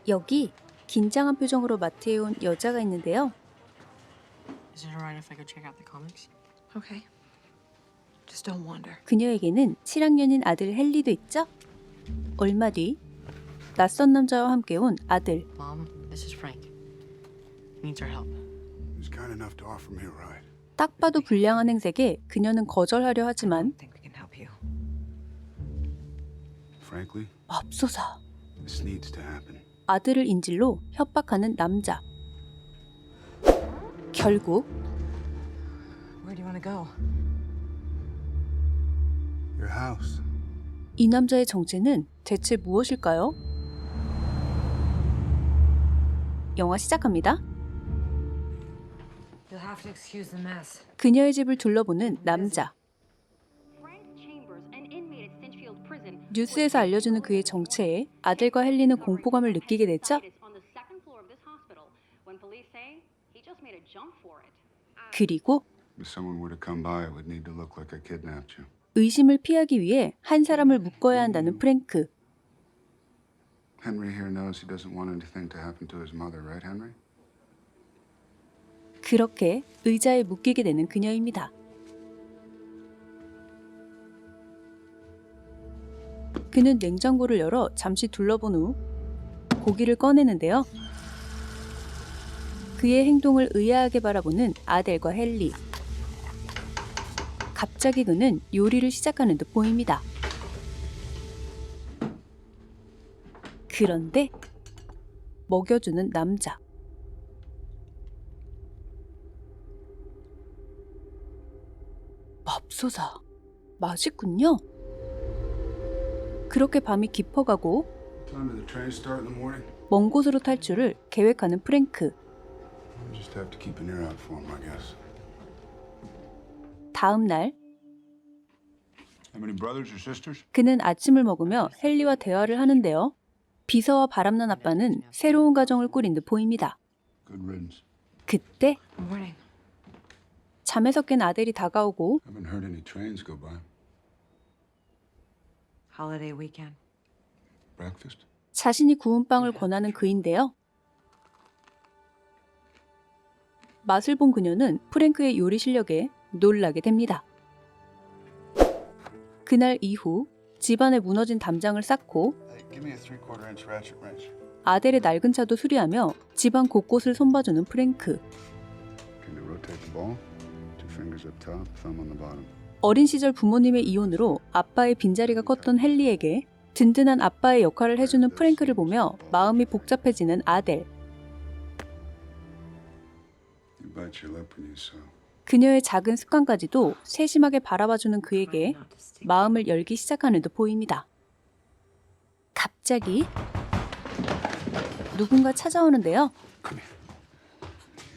여기 긴장한 표정으로 마트에 온 여자가 있는데요. Is it alright if I go check out the comics? Okay. Just don't wander. 그녀에게는 7학년인 아들 헨리도 있죠? 얼마 뒤 낯선 남자와 함께 온 아들. Mom, this is Frank. Needs our help. He's kind enough to offer me a ride. 딱 봐도 불량한 행색에 그녀는 거절하려 하지만 I think we can help you. Frankly, 맙소사. this needs to happen. 아들을 인질로 협박하는 남자. 결국 Where do you want to go? Your house. 이 남자의 정체는 대체 무엇일까요? 영화 시작합니다. You'll have to excuse the mess. 그녀의 집을 둘러보는 남자. 뉴스에서 알려주는 그의 정체에 아들과 헨리는 공포감을 느끼게 됐죠? 그리고 If someone were to come by, it would need to look like I kidnapped you. 의심을 피하기 위해 한 사람을 묶어야 한다는 프랭크. Henry here knows he doesn't want anything to happen to his mother, right, Henry? 그렇게 의자에 묶이게 되는 그녀입니다. 그는 냉장고를 열어 잠시 둘러본 후 고기를 꺼내는데요. 그의 행동을 의아하게 바라보는 아델과 헨리. 갑자기 그는 요리를 시작하는 듯 보입니다. 그런데 먹여주는 남자. 맙소사, 맛있군요. 그렇게 밤이 깊어가고 Time did the train start in the morning? 먼 곳으로 탈출을 계획하는 프랭크. I just have to keep an ear out for him, I guess. 다음 날 How many brothers or sisters? 그는 아침을 먹으며 헨리와 대화를 하는데요. 비서와 바람난 아빠는 새로운 가정을 꾸린 듯 보입니다. Good riddance. 그때 Good morning. 잠에서 깬 아델이 다가오고 Haven't heard any trains go by. Holiday weekend. Breakfast? 자신이 구운 빵을 권하는 그인데요. 맛을 본 그녀는 프랭크의 요리 실력에 놀라게 됩니다. 그날 이후 집안에 무너진 담장을 쌓고 Hey, give me a 3/4 inch ratchet wrench. 아델의 낡은 차도 수리하며 집안 곳곳을 손봐주는 프랭크. Can you rotate the ball? 2 fingers up top, thumb on the bottom. 어린 시절 부모님의 이혼으로 아빠의 빈자리가 컸던 헨리에게 든든한 아빠의 역할을 해주는 프랭크를 보며 마음이 복잡해지는 아델. You bite your lip when you sew. 그녀의 작은 습관까지도 세심하게 바라봐주는 그에게 마음을 열기 시작하는 듯 보입니다. 갑자기 누군가 찾아오는데요. Come here.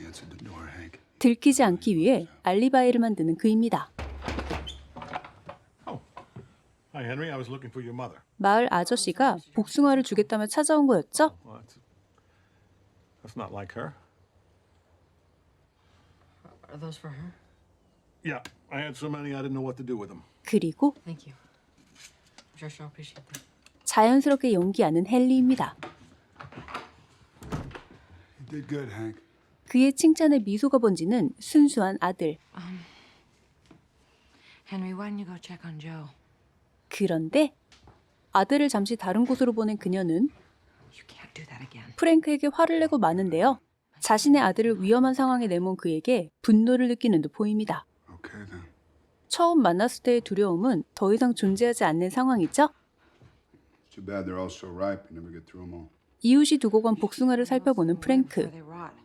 Answer the door, Hank. 들키지 않기 위해 알리바이를 만드는 그입니다. Oh. Hi, Henry. I was looking for your mother. 마을 아저씨가 복숭아를 주겠다며 찾아온 거였죠? Well, that's not like her. Are those for her? Yeah, I had so many I didn't know what to do with them. 그리고 Thank you. I'm sure she'll appreciate that. 자연스럽게 연기하는 헨리입니다. You did good, Hank. 그의 칭찬에 미소가 번지는 순수한 아들. Henry, why don't you go check on Joe? 그런데 아들을 잠시 다른 곳으로 보낸 그녀는 You can't do that again. 프랭크에게 화를 내고 마는데요. 자신의 아들을 위험한 상황에 내몬 그에게 분노를 느끼는 듯 보입니다. Okay then. 처음 만났을 때의 두려움은 더 이상 존재하지 않는 상황이죠. Too bad they're all so ripe. You never get through them all. 이웃이 두고 간 복숭아를 살펴보는 프랭크. Before they rot.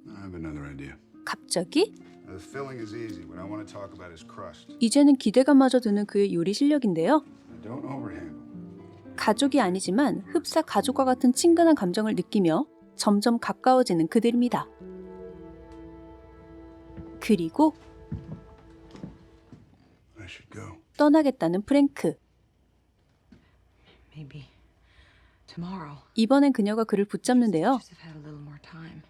I have another idea. 갑자기 Now, the filling is easy. What I want to talk about is crust. 이제는 기대감마저 드는 그의 요리 실력인데요. Now, don't overhandle. 가족이 아니지만 흡사 가족과 같은 친근한 감정을 느끼며 점점 가까워지는 그들입니다. 그리고 I should go. 떠나겠다는 프랭크. Maybe tomorrow. 이번엔 그녀가 그를 붙잡는데요. Just have had a little more time.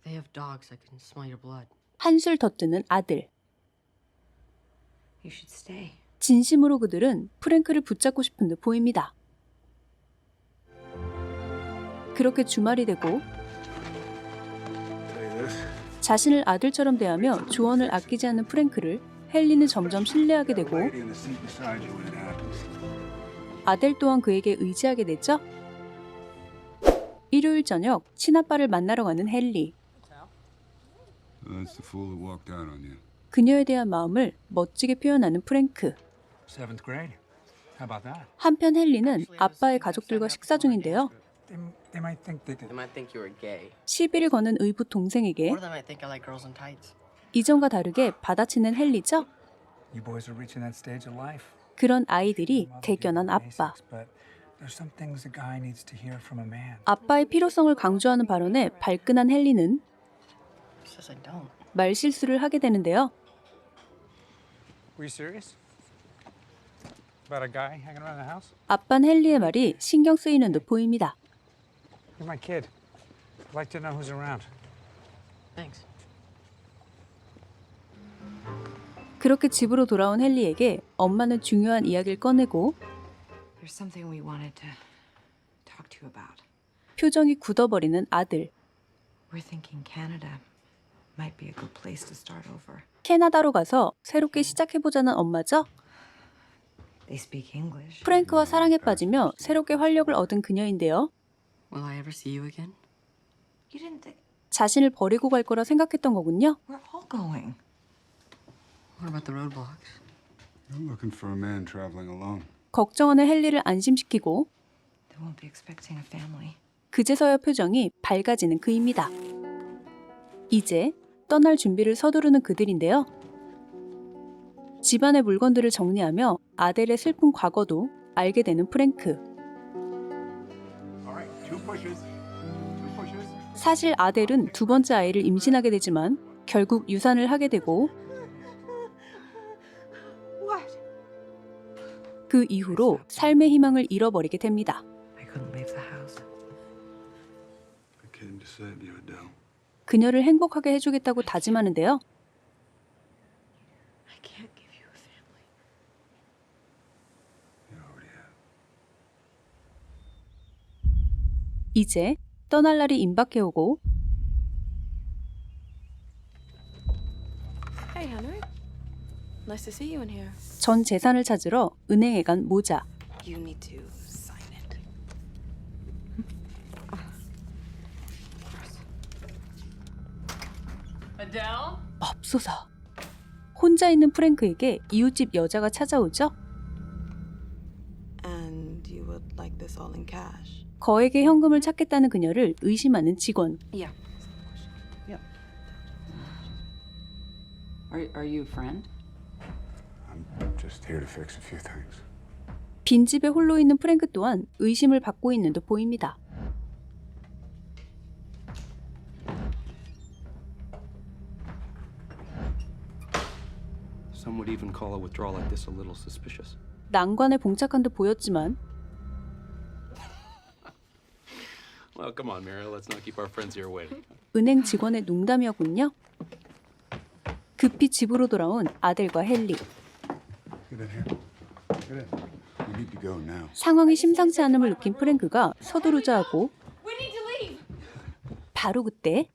They have dogs that can smell your blood. 한술 더 뜨는 아들. You should stay. 진심으로 그들은 프랭크를 붙잡고 싶은 듯 보입니다. 그렇게 주말이 되고 Tell you this. 자신을 아들처럼 대하며 조언을 아끼지 않는 프랭크를 헨리는 점점 신뢰하게 되고 Lady in the seat beside you when it happens. 아델 또한 그에게 의지하게 되죠. 일요일 저녁 친아빠를 만나러 가는 헨리. That's the fool who walked out on you. 그녀에 대한 마음을 멋지게 표현하는 프랭크. 7th grade. How about that? 한편 헨리는 아빠의 가족들과 식사 중인데요. They might think they could. They might think you were gay. 시비를 거는 의붓 동생에게 Or they might think I like girls in tights. 이전과 다르게 받아치는 헨리죠. You boys are reaching that stage of life. 그런 아이들이 대견한 아빠. But there's some things a guy needs to hear from a man. 아빠의 필요성을 강조하는 발언에 발끈한 헨리는 Says I don't. 말실수를 하게 되는데요. Were you serious? About a guy hanging around the house? 아빠는 헨리의 말이 신경 쓰이는 듯 보입니다. You're my kid. I'd like to know who's around. Thanks. 그렇게 집으로 돌아온 헨리에게 엄마는 중요한 이야기를 꺼내고 There's something we wanted to talk to you about. 표정이 굳어버리는 아들. We're thinking Canada might be a good place to start over. 캐나다로 가서 새롭게 시작해보자는 엄마죠. They speak English. 프랭크와 사랑에 빠지며 새롭게 활력을 얻은 그녀인데요. Will I ever see you again? You didn't think 자신을 버리고 갈 거라 생각했던 거군요. we're all going. What about the roadblocks? You're looking for a man traveling alone. 걱정하는 헨리를 안심시키고 They won't be expecting a family. 그제서야 표정이 밝아지는 그입니다. 이제 떠날 준비를 서두르는 그들인데요. 집안의 물건들을 정리하며 아델의 슬픈 과거도 알게 되는 프랭크. 사실 아델은 두 번째 아이를 임신하게 되지만 결국 유산을 하게 되고 그 이후로 삶의 희망을 잃어버리게 됩니다. I couldn't leave the house. I came to save you, Adele. 그녀를 행복하게 해주겠다고 다짐하는데요. I can't give you a family. You already have. 이제 떠날 날이 임박해오고 Hey, Henry. Nice to see you in here. 전 재산을 찾으러 은행에 간 모자. You need to sign it. Adele? 맙소사. 혼자 있는 프랭크에게 이웃집 여자가 찾아오죠. And you would like this all in cash? 거액의 현금을 찾겠다는 그녀를 의심하는 직원. Yeah. Yeah. Are you a friend? I'm just here to fix a few things. 빈집에 홀로 있는 프랭크 또한 의심을 받고 있는 듯 보입니다. Some would even call a withdrawal like this a little suspicious. 난관에 봉착한 듯 보였지만 Well, come on, Muriel. Let's not keep our friends here waiting. 은행 직원의 농담이었군요. 급히 집으로 돌아온 아델과 헨리. Get in here. Get in. You need to go now. 상황이 심상치 않음을 느낀 프랭크가 서두르자 하고 바로 그때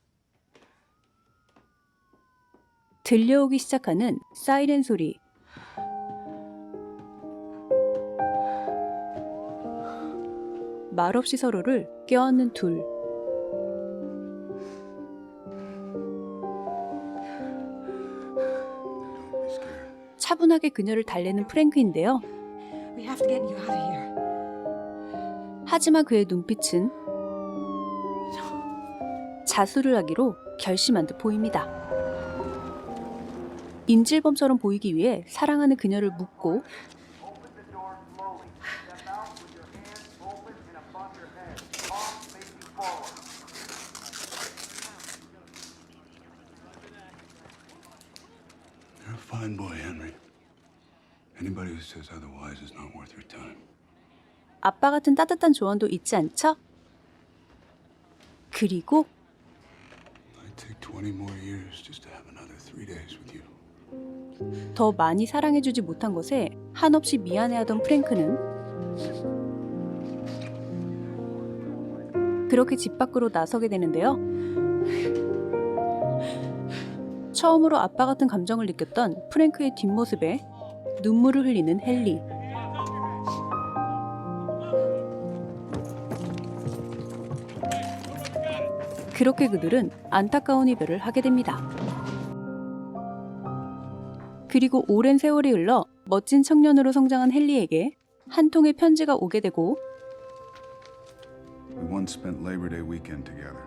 들려오기 시작하는 사이렌 소리. 말없이 서로를 껴안는 둘. Don't be scared. 차분하게 그녀를 달래는 프랭크인데요. We have to get you out of here. 하지만 그의 눈빛은 자수를 하기로 결심한 듯 보입니다. 인질범처럼 보이기 위해 사랑하는 그녀를 묶고 You're a fine boy, Henry. Anybody who says otherwise is not worth your time. 아빠 같은 따뜻한 조언도 잊지 않죠? 그리고 I'd take 20 more years just to have another 3 days with you. 더 많이 사랑해주지 못한 것에 한없이 미안해하던 프랭크는 그렇게 집 밖으로 나서게 되는데요. 처음으로 아빠 같은 감정을 느꼈던 프랭크의 뒷모습에 눈물을 흘리는 헨리. 그렇게 그들은 안타까운 이별을 하게 됩니다. 그리고 오랜 세월이 흘러 멋진 청년으로 성장한 헨리에게 한 통의 편지가 오게 되고 We once spent Labor Day weekend together.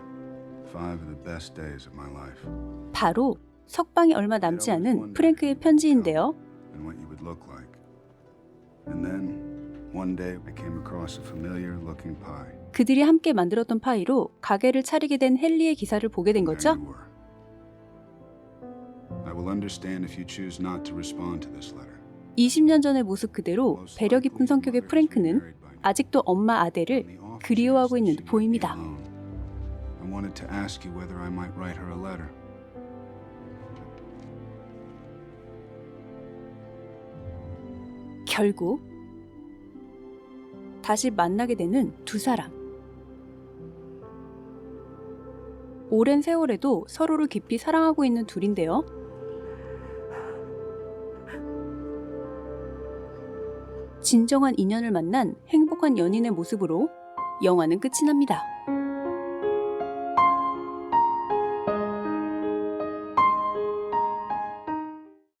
5 of the best days of my life. 바로 석방이 얼마 남지 않은 프랭크의 편지인데요. And what you would look like. And then, one day, I came across a familiar looking pie. 그들이 함께 만들었던 파이로 가게를 차리게 된 헨리의 기사를 보게 된 거죠. There you were. I will understand if you choose not to respond to this letter. 20년 전의 모습 그대로 배려 깊은 성격의 프랭크는 아직도 엄마 아델을 그리워하고 있는 듯 보입니다. I wanted to ask you whether I might write her a letter. 결국 다시 만나게 되는 두 사람. 오랜 세월에도 서로를 깊이 사랑하고 있는 둘인데요. 진정한 인연을 만난 행복한 연인의 모습으로 영화는 끝이 납니다.